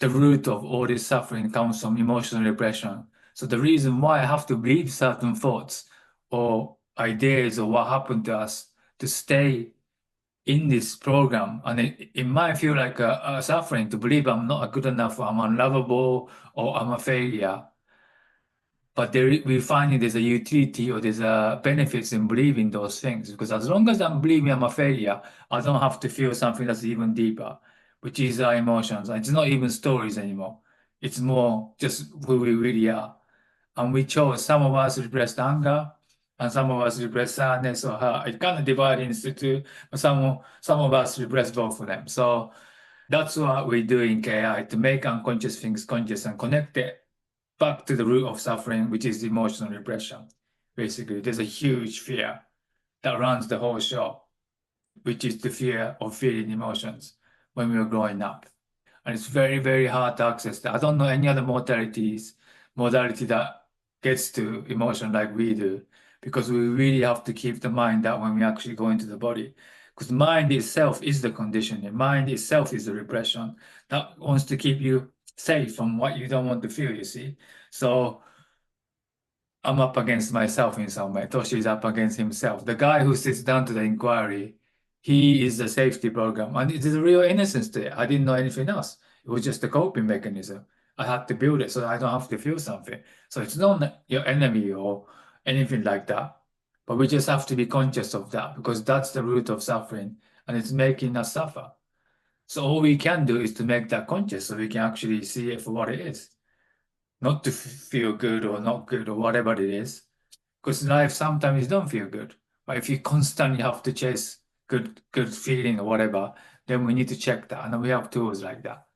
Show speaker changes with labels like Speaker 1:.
Speaker 1: the root of all this suffering comes from emotional repression. So the reason why I have to believe certain thoughts or ideas or what happened to us to stay in this program, and it might feel like a suffering to believe I'm not good enough, or I'm unlovable, or I'm a failure. But we're finding there's a utility or there's a benefits in believing those things, because as long as I'm believing I'm a failure, I don't have to feel something that's even deeper, which is our emotions. It's not even stories anymore. It's more just who we really are. And we chose, some of us repressed anger, and some of us repressed sadness or hurt. It kind of divided into two, but some of us repressed both of them. So that's what we do in KI, to make unconscious things conscious and connect it back to the root of suffering, which is emotional repression. Basically, there's a huge fear that runs the whole show, which is the fear of feeling emotions when we were growing up. And it's very, very hard to access that. I don't know any other modality that gets to emotion like we do, because we really have to keep the mind out when we actually go into the body. Because the mind itself is the conditioning. Mind itself is the repression that wants to keep you safe from what you don't want to feel, you see. So I'm up against myself in some way. Toshi is up against himself. The guy who sits down to the inquiry, he is the safety program. And it is a real innocence to it. I didn't know anything else. It was just a coping mechanism. I had to build it so I don't have to feel something. So it's not your enemy or anything like that. But we just have to be conscious of that, because that's the root of suffering and it's making us suffer. So all we can do is to make that conscious so we can actually see it for what it is. Not to feel good or not good or whatever it is. Because life sometimes don't feel good. But if you constantly have to chase good feeling or whatever, then we need to check that. And we have tools like that.